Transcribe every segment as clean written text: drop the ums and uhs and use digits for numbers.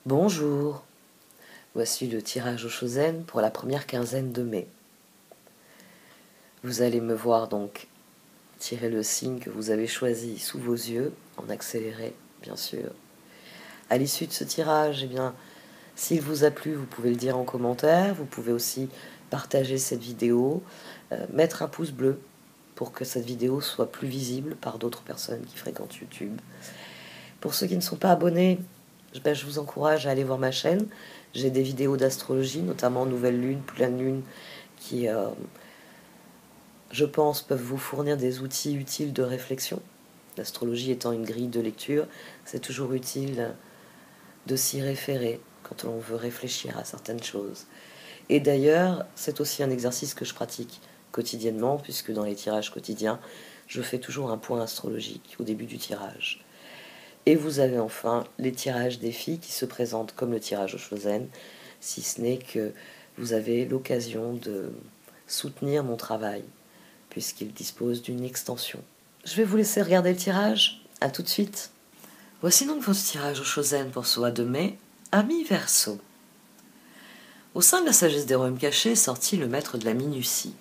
Bonjour, voici le tirage au Shosen pour la première quinzaine de mai. Vous allez me voir donc tirer le signe que vous avez choisi sous vos yeux, en accéléré bien sûr. À l'issue de ce tirage, eh bien, s'il vous a plu, vous pouvez le dire en commentaire, vous pouvez aussi partager cette vidéo, mettre un pouce bleu pour que cette vidéo soit plus visible par d'autres personnes qui fréquentent YouTube. Pour ceux qui ne sont pas abonnés, je vous encourage à aller voir ma chaîne. J'ai des vidéos d'astrologie, notamment Nouvelle Lune, Pleine Lune, qui, je pense, peuvent vous fournir des outils utiles de réflexion. L'astrologie étant une grille de lecture, c'est toujours utile de s'y référer quand on veut réfléchir à certaines choses. Et d'ailleurs, c'est aussi un exercice que je pratique quotidiennement, puisque dans les tirages quotidiens, je fais toujours un point astrologique au début du tirage. Et vous avez enfin les tirages défis qui se présentent comme le tirage au Shosen, si ce n'est que vous avez l'occasion de soutenir mon travail, puisqu'il dispose d'une extension. Je vais vous laisser regarder le tirage. À tout de suite. Voici donc votre tirage au Shosen pour ce mois de mai, Amis Verseau. Au sein de la sagesse des royaumes cachés est sorti le maître de la minutie.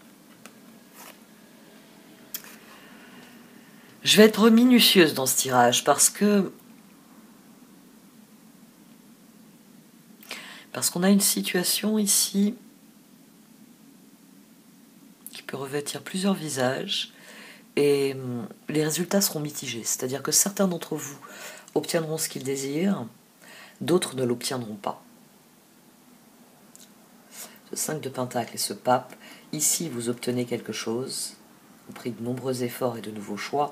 Je vais être minutieuse dans ce tirage parce qu'on a une situation ici qui peut revêtir plusieurs visages et les résultats seront mitigés. C'est-à-dire que certains d'entre vous obtiendront ce qu'ils désirent, d'autres ne l'obtiendront pas. Ce 5 de Pentacle et ce pape, ici vous obtenez quelque chose, au prix de nombreux efforts et de nouveaux choix.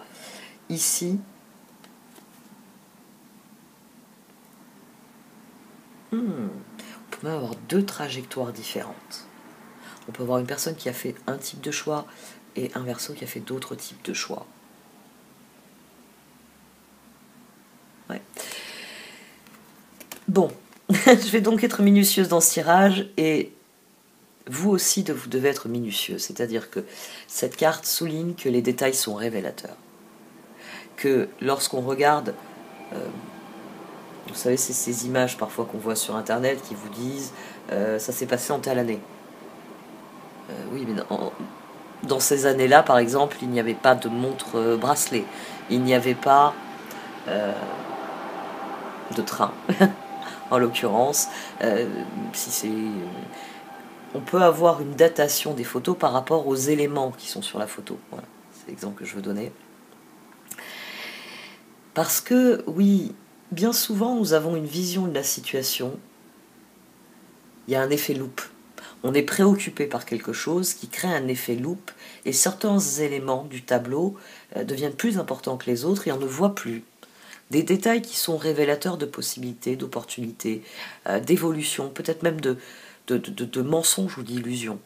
Ici, on peut même avoir deux trajectoires différentes. On peut avoir une personne qui a fait un type de choix et un Verseau qui a fait d'autres types de choix. Ouais. Bon, je vais donc être minutieuse dans ce tirage et vous aussi vous devez être minutieux. C'est-à-dire que cette carte souligne que les détails sont révélateurs. Que lorsqu'on regarde, vous savez, c'est ces images parfois qu'on voit sur internet qui vous disent ça s'est passé en telle année. Oui, mais dans ces années-là, par exemple, il n'y avait pas de montre bracelet, il n'y avait pas de train, en l'occurrence. Si c'est, on peut avoir une datation des photos par rapport aux éléments qui sont sur la photo. Voilà, c'est l'exemple que je veux donner. Parce que, oui, bien souvent, nous avons une vision de la situation. Il y a un effet loupe. On est préoccupé par quelque chose qui crée un effet loupe et certains éléments du tableau deviennent plus importants que les autres et on ne voit plus. Des détails qui sont révélateurs de possibilités, d'opportunités, d'évolution, peut-être même de mensonges ou d'illusions.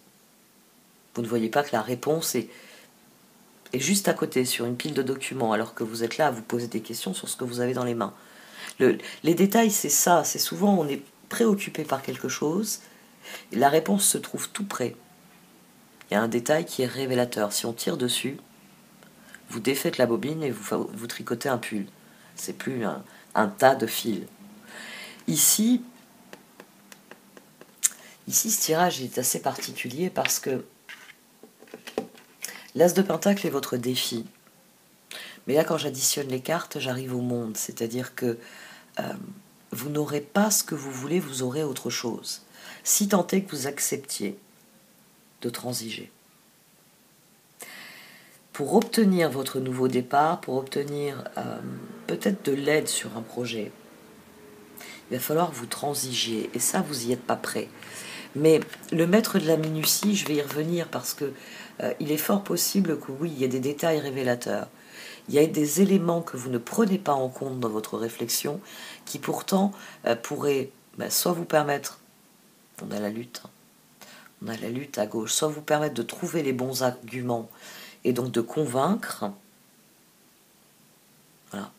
Vous ne voyez pas que la réponse est juste à côté, sur une pile de documents, alors que vous êtes là à vous poser des questions sur ce que vous avez dans les mains. Les détails, c'est ça, c'est souvent on est préoccupé par quelque chose, et la réponse se trouve tout près. Il y a un détail qui est révélateur. Si on tire dessus, vous défaites la bobine et vous tricotez un pull. C'est plus un tas de fils. Ici, ce tirage est assez particulier parce que l'As de Pentacle est votre défi. Mais là, quand j'additionne les cartes, j'arrive au monde. C'est-à-dire que vous n'aurez pas ce que vous voulez, vous aurez autre chose. Si tant est que vous acceptiez de transiger. Pour obtenir votre nouveau départ, pour obtenir peut-être de l'aide sur un projet, il va falloir que vous transigiez. Et ça, vous n'y êtes pas prêt. Mais le maître de la minutie, je vais y revenir parce que il est fort possible que oui, il y ait des détails révélateurs. Il y a des éléments que vous ne prenez pas en compte dans votre réflexion qui pourtant pourraient soit vous permettre, on a la lutte à gauche, soit vous permettre de trouver les bons arguments et donc de convaincre. Voilà.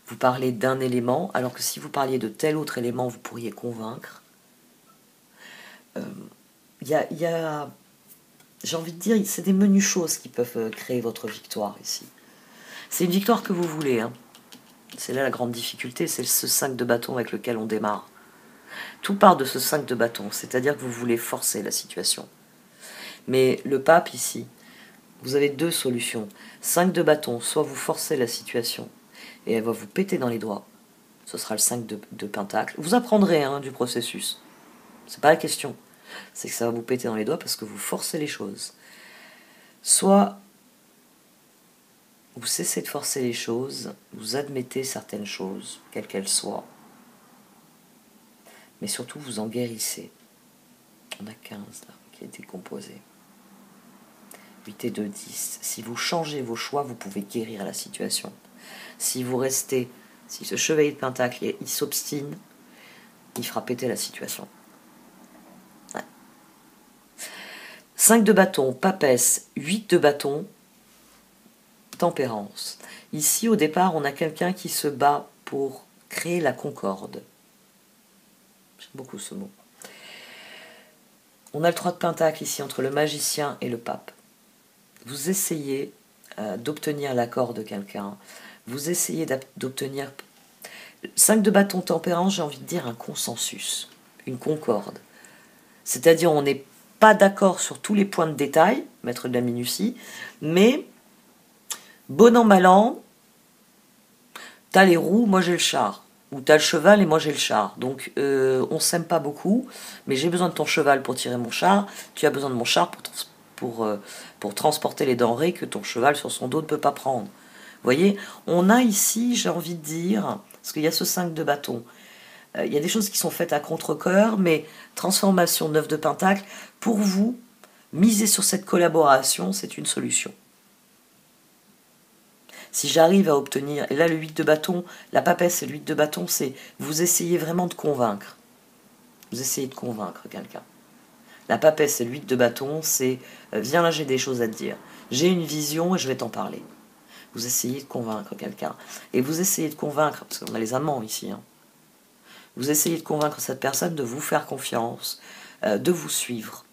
Vous parlez d'un élément, alors que si vous parliez de tel autre élément, vous pourriez convaincre. J'ai envie de dire, c'est des menues choses qui peuvent créer votre victoire ici. C'est une victoire que vous voulez. Hein. C'est là la grande difficulté, c'est ce 5 de bâton avec lequel on démarre. Tout part de ce 5 de bâton, c'est-à-dire que vous voulez forcer la situation. Mais le pape ici, vous avez deux solutions. 5 de bâton, soit vous forcez la situation et elle va vous péter dans les doigts. Ce sera le 5 de pentacle. Vous apprendrez du processus. C'est pas la question. C'est que ça va vous péter dans les doigts parce que vous forcez les choses. Soit vous cessez de forcer les choses, vous admettez certaines choses, quelles qu'elles soient, mais surtout vous en guérissez. On a 15 là, qui est décomposé. 8 et 2, 10. Si vous changez vos choix, vous pouvez guérir la situation. Si vous restez, si ce chevalier de pentacle, il s'obstine, il fera péter la situation. Ouais. 5 de bâton, papesse, 8 de bâton, tempérance. Ici, au départ, on a quelqu'un qui se bat pour créer la concorde. J'aime beaucoup ce mot. On a le 3 de pentacle ici, entre le magicien et le pape. Vous essayez d'obtenir l'accord de quelqu'un. Vous essayez d'obtenir... 5 de bâton, tempérance, j'ai envie de dire un consensus, une concorde. C'est-à-dire, on n'est pas d'accord sur tous les points de détail, maître de la minutie, mais... Bon an, mal an, t'as les roues, moi j'ai le char. Ou t'as le cheval et moi j'ai le char. Donc on s'aime pas beaucoup, mais j'ai besoin de ton cheval pour tirer mon char. Tu as besoin de mon char pour transporter les denrées que ton cheval sur son dos ne peut pas prendre. Vous voyez, on a ici, j'ai envie de dire, parce qu'il y a ce 5 de bâton, il y a des choses qui sont faites à contre-cœur, mais transformation 9 de pentacle, pour vous, miser sur cette collaboration, c'est une solution. Si j'arrive à obtenir, et là le 8 de bâton, la papesse et le 8 de bâton, c'est vous essayez vraiment de convaincre. Vous essayez de convaincre quelqu'un. La papesse et le 8 de bâton, c'est viens là, j'ai des choses à te dire. J'ai une vision et je vais t'en parler. Vous essayez de convaincre quelqu'un. Et vous essayez de convaincre, parce qu'on a les amants ici, vous essayez de convaincre cette personne de vous faire confiance, de vous suivre.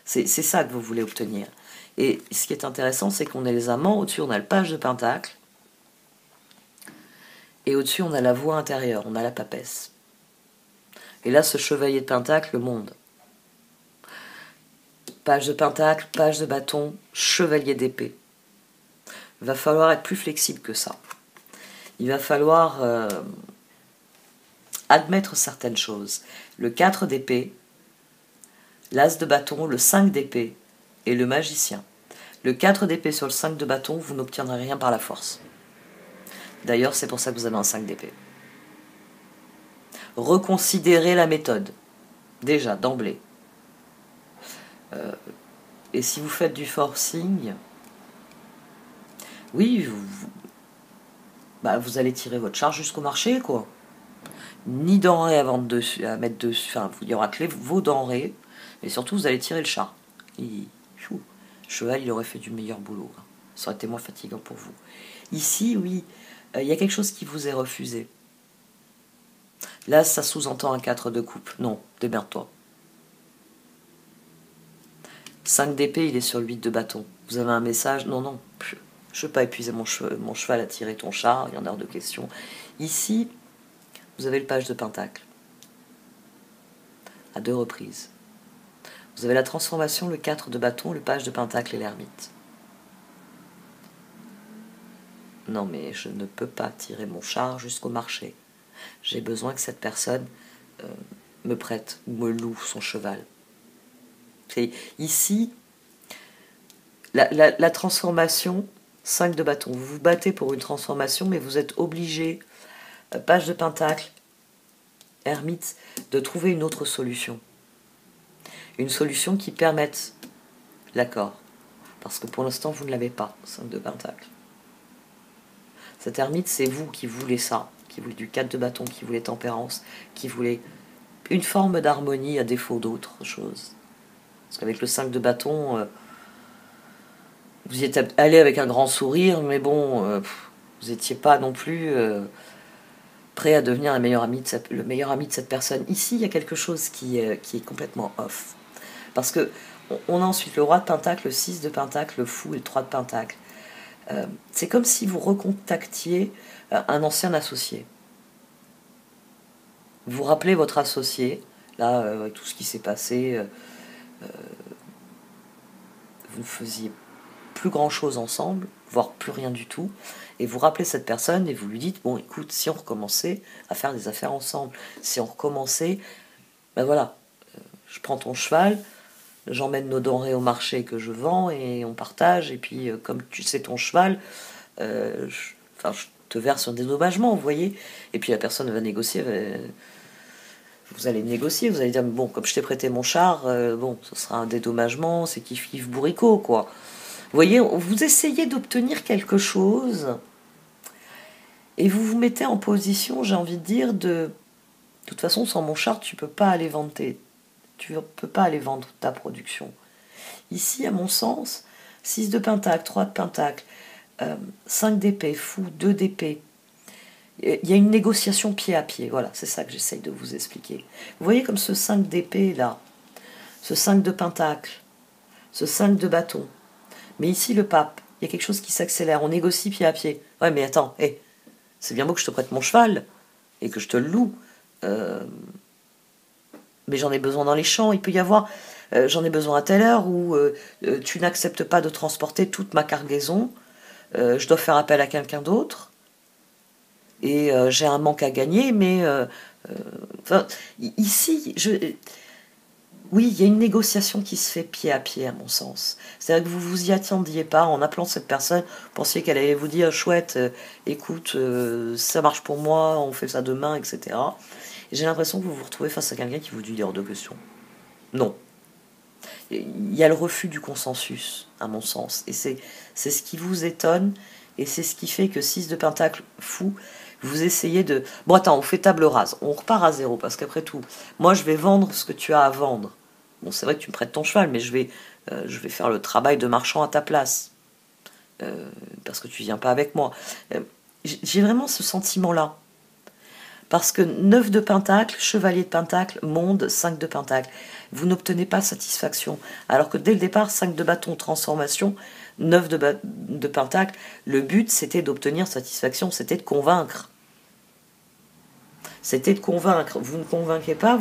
C'est ça que vous voulez obtenir. Et ce qui est intéressant, c'est qu'on a les amants, au-dessus on a le page de pentacle, et au-dessus on a la voie intérieure, on a la papesse. Et là, ce chevalier de pentacle, le monde. Page de pentacle, page de bâton, chevalier d'épée. Il va falloir être plus flexible que ça. Il va falloir admettre certaines choses. Le 4 d'épée, l'as de bâton, le 5 d'épée et le magicien. Le 4 d'épée sur le 5 de bâton, vous n'obtiendrez rien par la force. D'ailleurs, c'est pour ça que vous avez un 5 d'épée. Reconsidérez la méthode. Déjà, d'emblée. Et si vous faites du forcing, oui, vous allez tirer votre charge jusqu'au marché, quoi. Ni denrées à mettre dessus. Enfin, il y aura que vos denrées. Et surtout, vous allez tirer le char. Le cheval, il aurait fait du meilleur boulot. Ça aurait été moins fatigant pour vous. Ici, oui, il y a quelque chose qui vous est refusé. Là, ça sous-entend un 4 de coupe. Non, démerde-toi. 5 d'épée, il est sur le 8 de bâton. Vous avez un message. Non, non, je ne veux pas épuiser mon cheval à tirer ton char. Il y en a hors de question. Ici, vous avez le page de pentacle. À 2 reprises. Vous avez la transformation, le 4 de bâton, le page de pentacle et l'ermite. Non, mais je ne peux pas tirer mon char jusqu'au marché. J'ai besoin que cette personne me prête ou me loue son cheval. Et ici, la transformation, 5 de bâton. Vous vous battez pour une transformation, mais vous êtes obligé, page de pentacle, ermite, de trouver une autre solution. Une solution qui permette l'accord. Parce que pour l'instant, vous ne l'avez pas, 5 de pentacle. Cet ermite, c'est vous qui voulez ça, qui voulez du 4 de bâton, qui voulez tempérance, qui voulez une forme d'harmonie à défaut d'autre chose. Parce qu'avec le 5 de bâton, vous y êtes allé avec un grand sourire, mais bon, vous n'étiez pas non plus prêt à devenir le meilleur ami de cette personne. Ici, il y a quelque chose qui est complètement off. Parce que on a ensuite le roi de pentacle, le 6 de pentacle, le fou et le 3 de pentacle. C'est comme si vous recontactiez un ancien associé. Vous rappelez votre associé, là, avec tout ce qui s'est passé, vous ne faisiez plus grand chose ensemble, voire plus rien du tout, et vous rappelez cette personne et vous lui dites, bon écoute, si on recommençait à faire des affaires ensemble, si on recommençait, ben voilà, je prends ton cheval, j'emmène nos denrées au marché que je vends et on partage, et puis comme tu sais ton cheval, je te verse un dédommagement, vous voyez, et puis la personne va négocier, vous allez négocier, vous allez dire, bon, comme je t'ai prêté mon char, bon, ce sera un dédommagement, c'est kiff-kiff bourricot, quoi. Vous voyez, vous essayez d'obtenir quelque chose et vous vous mettez en position, j'ai envie de dire, de toute façon, sans mon char, tu peux pas aller vendre tu peux pas aller vendre ta production. Ici, à mon sens, 6 de pentacle, 3 de pentacle, 5 d'épée, fou, 2 d'épée. Il y a une négociation pied à pied, voilà, c'est ça que j'essaye de vous expliquer. Vous voyez comme ce 5 d'épée là, ce 5 de pentacle, ce 5 de bâton. Mais ici, le pape, il y a quelque chose qui s'accélère, on négocie pied à pied. Ouais, mais attends, c'est bien beau que je te prête mon cheval et que je te le loue, mais j'en ai besoin dans les champs, il peut y avoir, j'en ai besoin à telle heure où tu n'acceptes pas de transporter toute ma cargaison, je dois faire appel à quelqu'un d'autre, et j'ai un manque à gagner, mais ici, oui, il y a une négociation qui se fait pied à pied, à mon sens. C'est-à-dire que vous vous y attendiez pas, en appelant cette personne, vous pensiez qu'elle allait vous dire, chouette, écoute, ça marche pour moi, on fait ça demain, etc. Et j'ai l'impression que vous vous retrouvez face à quelqu'un qui vous dit, il est hors de question. Non. Il y a le refus du consensus, à mon sens. Et c'est ce qui vous étonne, et c'est ce qui fait que 6 de pentacle fou, vous essayez de... Bon, attends, on fait table rase, on repart à zéro, parce qu'après tout, moi je vais vendre ce que tu as à vendre. Bon, c'est vrai que tu me prêtes ton cheval, mais je vais faire le travail de marchand à ta place. Parce que tu viens pas avec moi. J'ai vraiment ce sentiment-là. Parce que 9 de pentacle, chevalier de pentacle, monde, 5 de pentacle. Vous n'obtenez pas satisfaction. Alors que dès le départ, 5 de bâton, transformation, 9 de pentacle, le but c'était d'obtenir satisfaction, c'était de convaincre. C'était de convaincre. Vous ne convainquez pas,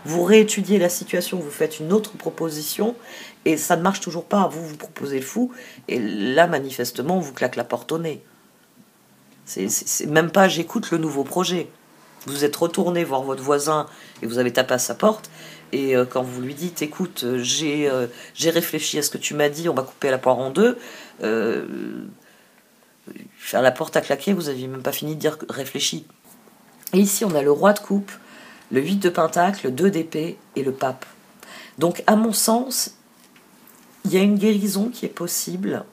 vous réétudiez la situation, vous faites une autre proposition, et ça ne marche toujours pas. Vous proposez le fou, et là, manifestement, on vous claque la porte au nez. C'est même pas j'écoute le nouveau projet. Vous êtes retourné voir votre voisin et vous avez tapé à sa porte, et quand vous lui dites, écoute, j'ai réfléchi à ce que tu m'as dit, on va couper la poire en deux, faire la porte à claquer, vous n'aviez même pas fini de dire réfléchi. Et ici, on a le roi de coupe, le 8 de pentacle, le 2 d'épée et le pape. Donc, à mon sens, il y a une guérison qui est possible,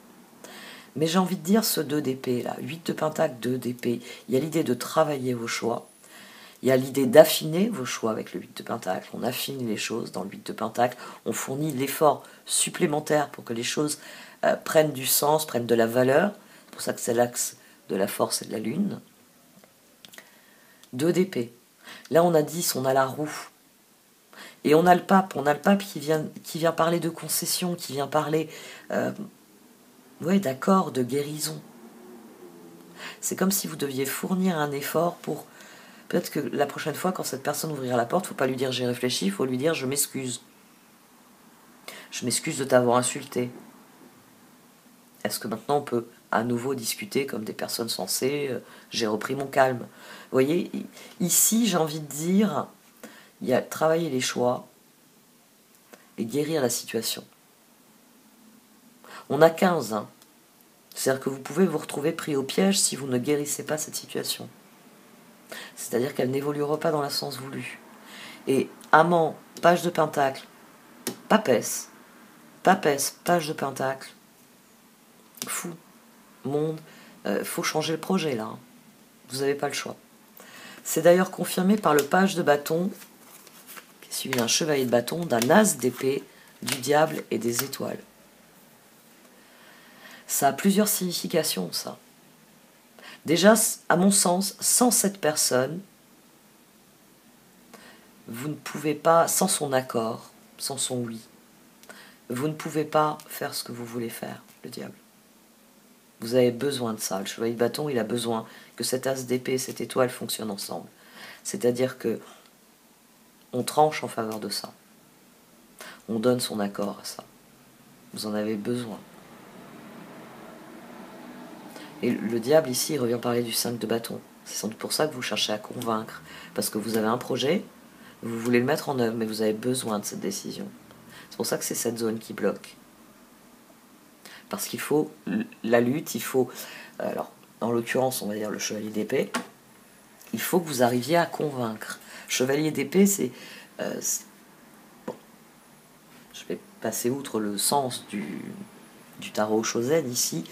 mais j'ai envie de dire ce 2 d'épée, là, 8 de pentacle, 2 d'épée, il y a l'idée de travailler vos choix, il y a l'idée d'affiner vos choix avec le 8 de pentacle, on affine les choses dans le 8 de pentacle, on fournit l'effort supplémentaire pour que les choses prennent du sens, prennent de la valeur, c'est pour ça que c'est l'axe de la force et de la lune. 2 d'épée. Là, on a 10, on a la roue. Et on a le pape qui vient parler de concession, qui vient parler, d'accord, de guérison. C'est comme si vous deviez fournir un effort pour... Peut-être que la prochaine fois, quand cette personne ouvrira la porte, il ne faut pas lui dire j'ai réfléchi, il faut lui dire je m'excuse. Je m'excuse de t'avoir insulté. Est-ce que maintenant on peut à nouveau discuter comme des personnes sensées, j'ai repris mon calme. Vous voyez, ici j'ai envie de dire, il y a travailler les choix et guérir la situation. On a 15, hein. C'est-à-dire que vous pouvez vous retrouver pris au piège si vous ne guérissez pas cette situation. C'est-à-dire qu'elle n'évoluera pas dans le sens voulu. Et amant, page de pentacle, papesse, page de pentacle, fou, monde, faut changer le projet là. Hein. Vous n'avez pas le choix. C'est d'ailleurs confirmé par le page de bâton, qui est suivi d'un chevalier de bâton, d'un as d'épée, du diable et des étoiles. Ça a plusieurs significations, ça. Déjà, à mon sens, sans cette personne, vous ne pouvez pas, sans son accord, sans son oui, vous ne pouvez pas faire ce que vous voulez faire, le diable. Vous avez besoin de ça. Le chevalier de bâton, il a besoin que cet as d'épée et cette étoile fonctionnent ensemble. C'est-à-dire que on tranche en faveur de ça. On donne son accord à ça. Vous en avez besoin. Et le diable ici, il revient parler du 5 de bâton. C'est sans doute pour ça que vous cherchez à convaincre. Parce que vous avez un projet, vous voulez le mettre en œuvre, mais vous avez besoin de cette décision. C'est pour ça que c'est cette zone qui bloque. Parce qu'il faut la lutte, il faut... Alors, en l'occurrence, on va dire le chevalier d'épée. Il faut que vous arriviez à convaincre. Chevalier d'épée, c'est... Bon, je vais passer outre le sens du tarot Chosen ici.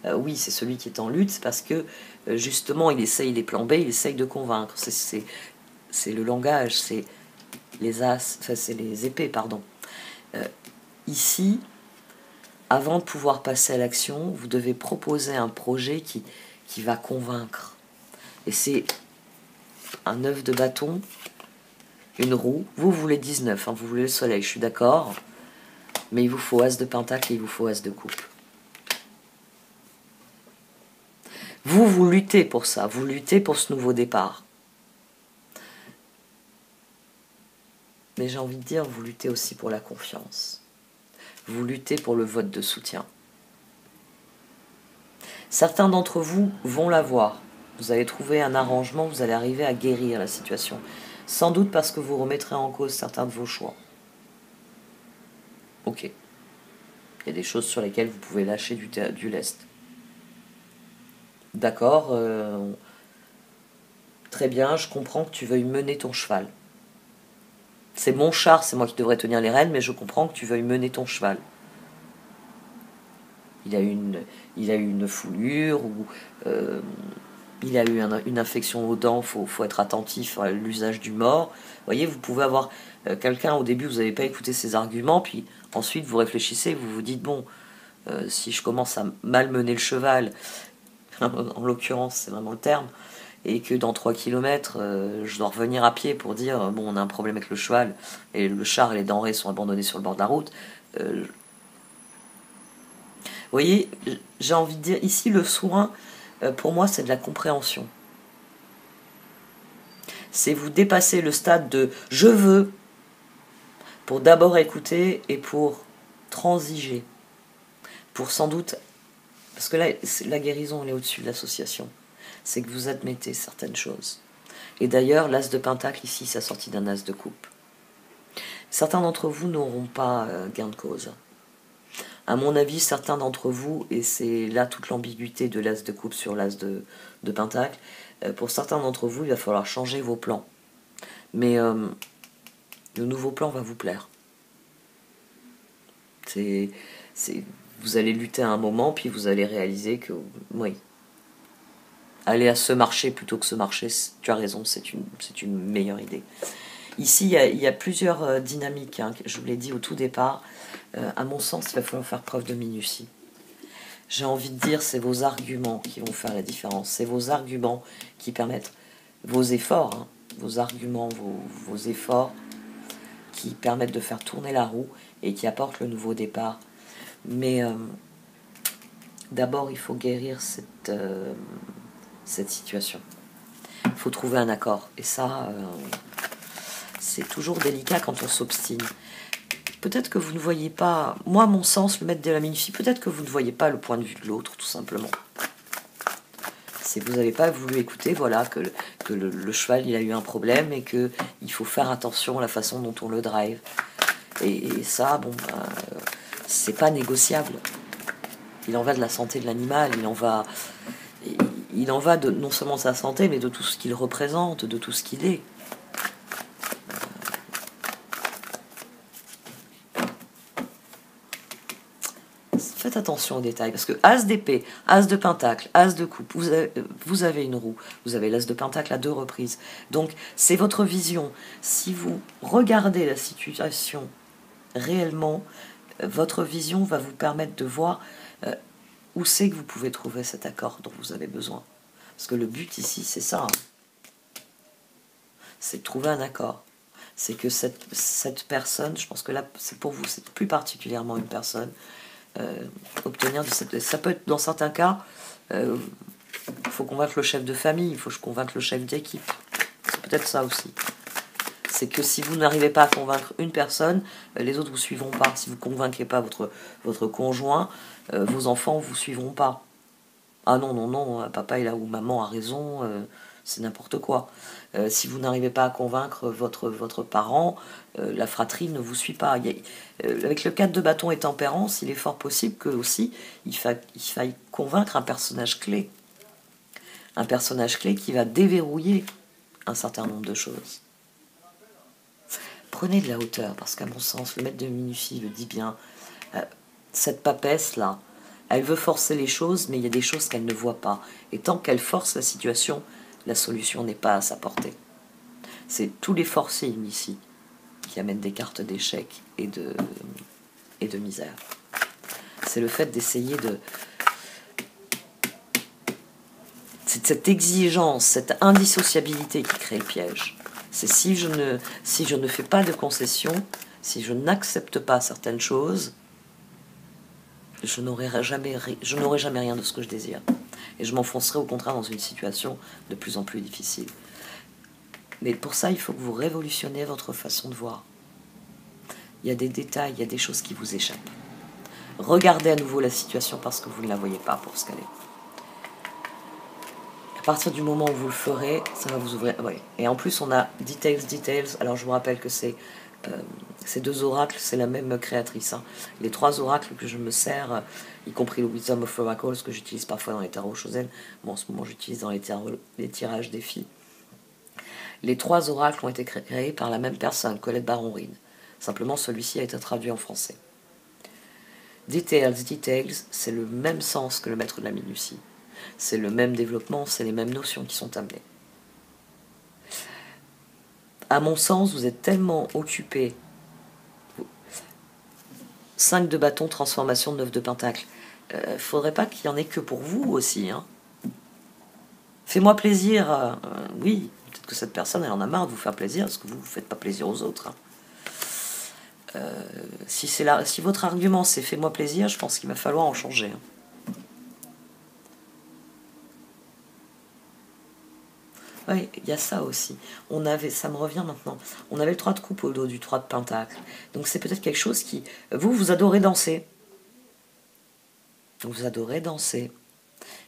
Oui, c'est celui qui est en lutte, parce que justement, il essaye les plans B, il essaye de convaincre. C'est le langage, c'est les as, enfin c'est les épées, pardon. Ici, avant de pouvoir passer à l'action, vous devez proposer un projet qui va convaincre. Et c'est un œuf de bâton, une roue. Vous voulez 19, hein, vous voulez le soleil, je suis d'accord. Mais il vous faut as de pentacle et il vous faut as de coupe. Vous luttez pour ça, vous luttez pour ce nouveau départ. Mais j'ai envie de dire, vous luttez aussi pour la confiance. Vous luttez pour le vote de soutien. Certains d'entre vous vont l'avoir. Vous allez trouver un arrangement, vous allez arriver à guérir la situation. Sans doute parce que vous remettrez en cause certains de vos choix. Ok. Il y a des choses sur lesquelles vous pouvez lâcher du lest. D'accord, très bien, je comprends que tu veuilles mener ton cheval. C'est mon char, c'est moi qui devrais tenir les rênes, mais je comprends que tu veuilles mener ton cheval. Il a eu une foulure, ou il a eu une infection aux dents, faut être attentif à l'usage du mort. Vous voyez, vous pouvez avoir quelqu'un, au début, vous n'avez pas écouté ses arguments, puis ensuite vous réfléchissez, vous vous dites, bon, si je commence à malmener le cheval, en l'occurrence, c'est vraiment le terme, et que dans 3 km, je dois revenir à pied pour dire, bon, on a un problème avec le cheval, et le char et les denrées sont abandonnés sur le bord de la route. Vous voyez, j'ai envie de dire, ici, le soin, pour moi, c'est de la compréhension. C'est vous dépasser le stade de « je veux » pour d'abord écouter et pour transiger. Pour sans doute... Parce que là, la guérison, elle est au-dessus de l'association. C'est que vous admettez certaines choses. Et d'ailleurs, l'as de pentacle, ici, ça sortit d'un as de coupe. Certains d'entre vous n'auront pas gain de cause. À mon avis, certains d'entre vous, et c'est là toute l'ambiguïté de l'as de coupe sur l'as de pentacle, pour certains d'entre vous, il va falloir changer vos plans. Mais le nouveau plan va vous plaire. Vous allez lutter à un moment, puis vous allez réaliser que, oui, aller à ce marché plutôt que ce marché, tu as raison, c'est une meilleure idée. Ici, il y a plusieurs dynamiques, hein, je vous l'ai dit au tout départ. À mon sens, il va falloir faire preuve de minutie. J'ai envie de dire, c'est vos arguments qui vont faire la différence. C'est vos arguments qui permettent, vos efforts, hein, vos arguments, vos efforts qui permettent de faire tourner la roue et qui apportent le nouveau départ. Mais d'abord, il faut guérir cette situation. Il faut trouver un accord. Et ça, c'est toujours délicat quand on s'obstine. Peut-être que vous ne voyez pas, moi à mon sens, le maître de la minutie, peut-être que vous ne voyez pas le point de vue de l'autre, tout simplement. Si vous n'avez pas voulu écouter, voilà, que le cheval il a eu un problème et qu'il faut faire attention à la façon dont on le drive. Et ça, bon, c'est pas négociable. Il en va de la santé de l'animal, il en va de non seulement de sa santé, mais de tout ce qu'il représente, de tout ce qu'il est. Faites attention aux détails, parce que as d'épée, as de pentacle, as de coupe, vous avez une roue, vous avez l'as de pentacle à 2 reprises. Donc, c'est votre vision. Si vous regardez la situation réellement, votre vision va vous permettre de voir où c'est que vous pouvez trouver cet accord dont vous avez besoin. Parce que le but ici, c'est ça. Hein. C'est de trouver un accord. C'est que cette personne, je pense que là, c'est pour vous, c'est plus particulièrement une personne, obtenir de cette... Ça peut être, dans certains cas, il faut convaincre le chef de famille, il faut que je convainque le chef d'équipe. C'est peut-être ça aussi. c'est que si vous n'arrivez pas à convaincre une personne, les autres vous suivront pas. Si vous ne convainquez pas votre conjoint, vos enfants vous suivront pas. Ah non, non, non, papa est là ou maman a raison, c'est n'importe quoi. Si vous n'arrivez pas à convaincre votre parent, la fratrie ne vous suit pas. Avec le 4 de bâton et tempérance, il est fort possible que aussi il faille convaincre un personnage clé. Un personnage clé qui va déverrouiller un certain nombre de choses. Prenez de la hauteur, parce qu'à mon sens, le maître de minutie le dit bien, cette papesse-là, elle veut forcer les choses, mais il y a des choses qu'elle ne voit pas. Et tant qu'elle force la situation, la solution n'est pas à sa portée. C'est tous les forcings ici qui amènent des cartes d'échec et de misère. C'est le fait d'essayer de... C'est cette exigence, cette indissociabilité qui crée le piège. C'est si je ne fais pas de concessions, si je n'accepte pas certaines choses, je n'aurai jamais rien de ce que je désire. Et je m'enfoncerai au contraire dans une situation de plus en plus difficile. Mais pour ça, il faut que vous révolutionnez votre façon de voir. Il y a des détails, il y a des choses qui vous échappent. Regardez à nouveau la situation parce que vous ne la voyez pas pour ce qu'elle est. À partir du moment où vous le ferez, ça va vous ouvrir. Ouais. Et en plus, on a Details. Alors, je vous rappelle que ces deux oracles, c'est la même créatrice. Hein. Les 3 oracles que je me sers, y compris le Wisdom of Oracles, que j'utilise parfois dans les tarots Shozen. Bon, en ce moment, j'utilise dans les tirages des filles. Les 3 oracles ont été créés par la même personne, Colette Baron-Reid. Simplement, celui-ci a été traduit en français. Details, c'est le même sens que le maître de la minutie. C'est le même développement, c'est les mêmes notions qui sont amenées. À mon sens, vous êtes tellement occupé. 5 de bâton, transformation de 9 de pentacle. Faudrait pas qu'il y en ait que pour vous aussi. Hein. Fais-moi plaisir. Oui, peut-être que cette personne, elle en a marre de vous faire plaisir, parce que vous ne faites pas plaisir aux autres. Hein. Si votre argument c'est fais-moi plaisir, je pense qu'il va falloir en changer. Hein. Oui, il y a ça aussi. Ça me revient maintenant, on avait le 3 de coupe au dos du 3 de pentacle. Donc c'est peut-être quelque chose qui... Vous adorez danser. Vous adorez danser.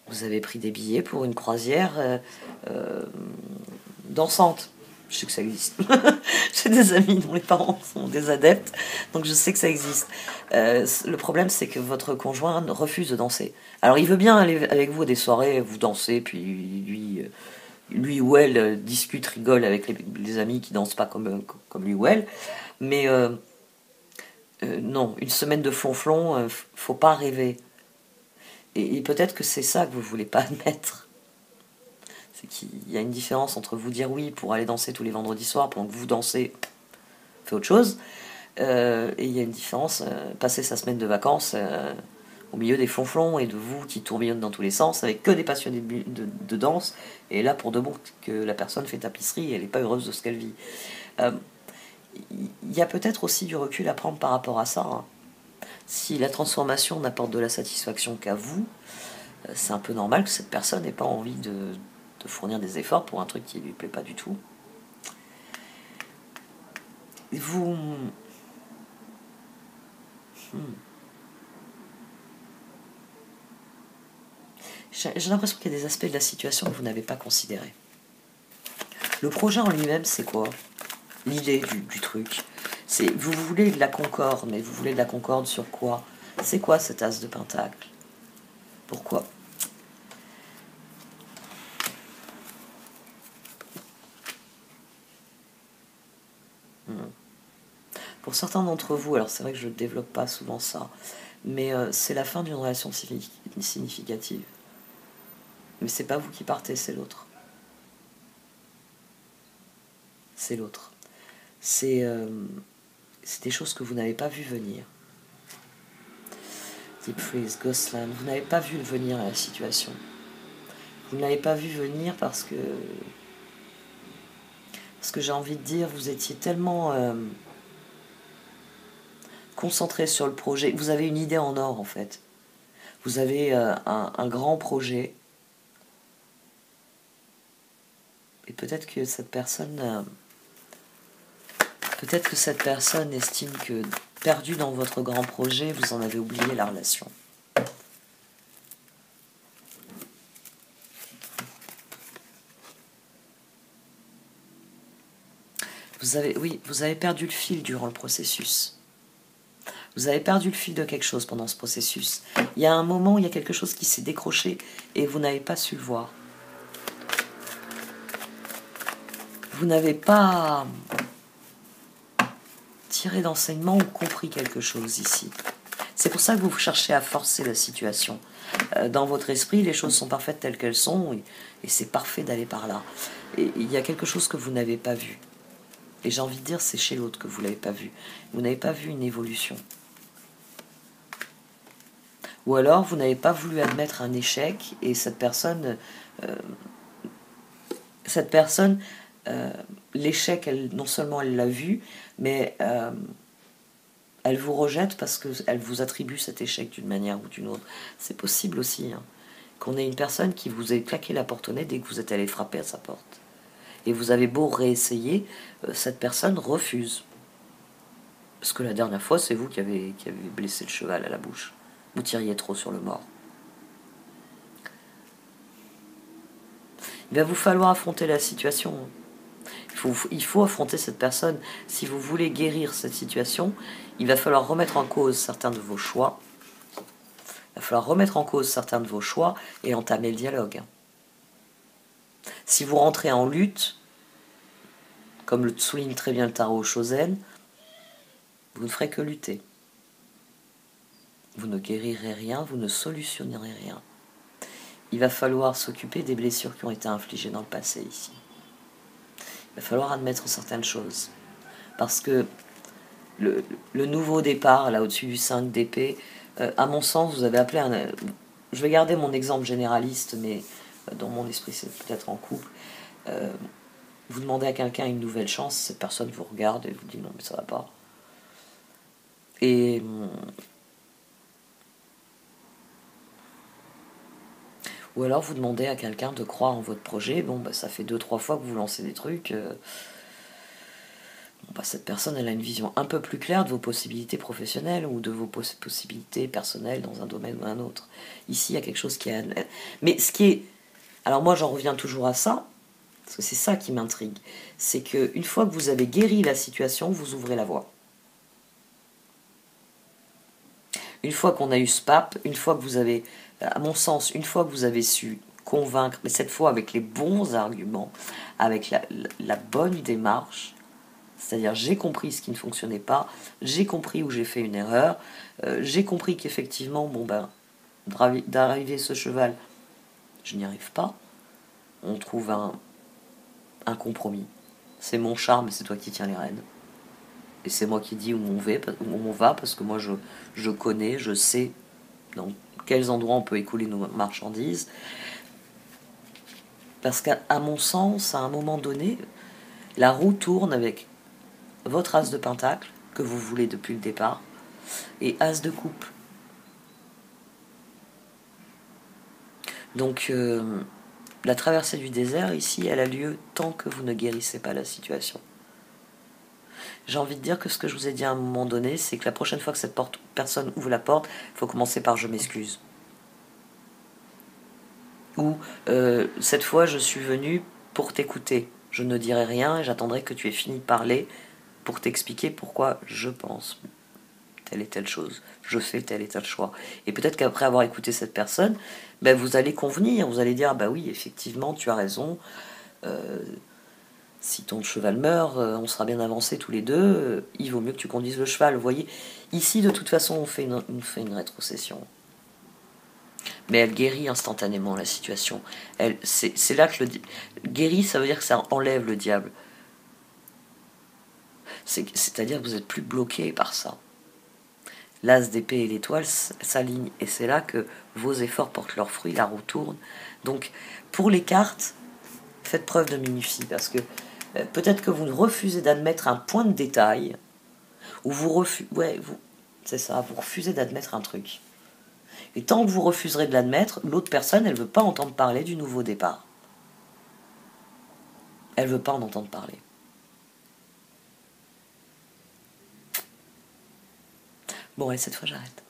Vous avez pris des billets pour une croisière dansante. Je sais que ça existe. J'ai des amis dont les parents sont des adeptes, donc je sais que ça existe. Le problème, c'est que votre conjoint refuse de danser. Alors il veut bien aller avec vous à des soirées, vous dansez, puis lui ou elle discute, rigole avec les amis qui dansent pas comme lui ou elle. Mais non, une semaine de flonflon, faut pas rêver. Et peut-être que c'est ça que vous voulez pas admettre. C'est qu'il y a une différence entre vous dire oui pour aller danser tous les vendredis soirs pendant que vous dansez, fait autre chose. Et il y a une différence, passer sa semaine de vacances au milieu des flonflons et de vous qui tourbillonnent dans tous les sens avec que des passionnés de danse. Et là, pour de bon, que la personne fait tapisserie et elle n'est pas heureuse de ce qu'elle vit. Il y a peut-être aussi du recul à prendre par rapport à ça. Hein. Si la transformation n'apporte de la satisfaction qu'à vous, c'est un peu normal que cette personne n'ait pas envie de fournir des efforts pour un truc qui ne lui plaît pas du tout. Vous... J'ai l'impression qu'il y a des aspects de la situation que vous n'avez pas considérés. Le projet en lui-même, c'est quoi? L'idée du truc. Vous voulez de la concorde, mais vous voulez de la concorde sur quoi? C'est quoi cet as de pentacle? Pourquoi? Pour certains d'entre vous, alors c'est vrai que je ne développe pas souvent ça, mais c'est la fin d'une relation significative. Mais c'est pas vous qui partez, c'est l'autre. C'est l'autre. C'est des choses que vous n'avez pas vu venir. Deep Freeze, Ghostland, vous n'avez pas vu venir la situation. Vous ne l'avez pas vu venir parce que j'ai envie de dire, vous étiez tellement concentré sur le projet. Vous avez une idée en or, en fait. Vous avez un grand projet. Et peut-être que cette personne Peut-être que cette personne estime que, perdu dans votre grand projet, vous en avez oublié la relation. Oui, vous avez perdu le fil durant le processus. Vous avez perdu le fil de quelque chose pendant ce processus. Il y a un moment, il y a quelque chose qui s'est décroché et vous n'avez pas su le voir. Vous n'avez pas tiré d'enseignement ou compris quelque chose ici. C'est pour ça que vous cherchez à forcer la situation. Dans votre esprit, les choses sont parfaites telles qu'elles sont et c'est parfait d'aller par là. Et il y a quelque chose que vous n'avez pas vu. Et j'ai envie de dire, c'est chez l'autre que vous ne l'avez pas vu. Vous n'avez pas vu une évolution. Ou alors, vous n'avez pas voulu admettre un échec et cette personne, l'échec, non seulement elle l'a vu, mais elle vous rejette parce qu'elle vous attribue cet échec d'une manière ou d'une autre. C'est possible aussi, hein, qu'on ait une personne qui vous ait claqué la porte au nez dès que vous êtes allé frapper à sa porte. Et vous avez beau réessayer, cette personne refuse. Parce que la dernière fois, c'est vous qui avez blessé le cheval à la bouche. Vous tiriez trop sur le mort. Il va vous falloir affronter la situation. Il faut affronter cette personne. Si vous voulez guérir cette situation, il va falloir remettre en cause certains de vos choix. Il va falloir remettre en cause certains de vos choix et entamer le dialogue. Si vous rentrez en lutte, comme le souligne très bien le tarot Shozen, vous ne ferez que lutter. Vous ne guérirez rien, vous ne solutionnerez rien. Il va falloir s'occuper des blessures qui ont été infligées dans le passé ici. Il va falloir admettre certaines choses. Parce que le nouveau départ, là au-dessus du 5 d'épée, à mon sens, vous avez appelé un... Je vais garder mon exemple généraliste, mais dans mon esprit, c'est peut-être en couple. Vous demandez à quelqu'un une nouvelle chance, cette personne vous regarde et vous dit non, mais ça va pas. Et... Ou alors vous demandez à quelqu'un de croire en votre projet. Bon, bah, ça fait 2-3 fois que vous lancez des trucs. Bon, bah, cette personne, elle a une vision un peu plus claire de vos possibilités professionnelles ou de vos possibilités personnelles dans un domaine ou un autre. Ici, il y a quelque chose qui est... Mais ce qui est... Alors moi, j'en reviens toujours à ça, parce que c'est ça qui m'intrigue. C'est qu'une fois que vous avez guéri la situation, vous ouvrez la voie. Une fois qu'on a eu ce pape, une fois que vous avez... À mon sens, une fois que vous avez su convaincre, mais cette fois avec les bons arguments, avec la bonne démarche, c'est-à-dire j'ai compris ce qui ne fonctionnait pas, j'ai compris où j'ai fait une erreur, j'ai compris qu'effectivement, bon ben, d'arriver ce cheval, je n'y arrive pas, on trouve un compromis. C'est mon charme et c'est toi qui tiens les rênes. Et c'est moi qui dis où on va, parce que moi je connais, je sais dans quels endroits on peut écouler nos marchandises. Parce qu'à mon sens, à un moment donné, la roue tourne avec votre as de pentacle, que vous voulez depuis le départ, et as de coupe. Donc, la traversée du désert, ici, elle a lieu tant que vous ne guérissez pas la situation. J'ai envie de dire que ce que je vous ai dit à un moment donné, c'est que la prochaine fois que cette personne ouvre la porte, il faut commencer par « je m'excuse ». Ou cette fois, je suis venu pour t'écouter. Je ne dirai rien et j'attendrai que tu aies fini de parler pour t'expliquer pourquoi je pense telle et telle chose. Je fais tel et tel choix. Et peut-être qu'après avoir écouté cette personne, ben vous allez convenir. Vous allez dire, bah oui, effectivement, tu as raison. Si ton cheval meurt, on sera bien avancés tous les deux. Il vaut mieux que tu conduises le cheval. Vous voyez, ici, de toute façon, on fait une rétrocession. Mais elle guérit instantanément la situation. C'est là que guérit, ça veut dire que ça enlève le diable. C'est-à-dire que vous n'êtes plus bloqué par ça. L'as d'épée et l'étoile s'alignent. Et c'est là que vos efforts portent leurs fruits, la roue tourne. Donc, pour les cartes, faites preuve de minutie. Parce que peut-être que vous refusez d'admettre un point de détail, ou vous refusez d'admettre un truc. Et tant que vous refuserez de l'admettre, l'autre personne, elle ne veut pas entendre parler du nouveau départ. Elle ne veut pas en entendre parler. Bon, et cette fois, j'arrête.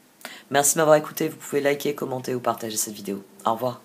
Merci de m'avoir écouté. Vous pouvez liker, commenter ou partager cette vidéo. Au revoir.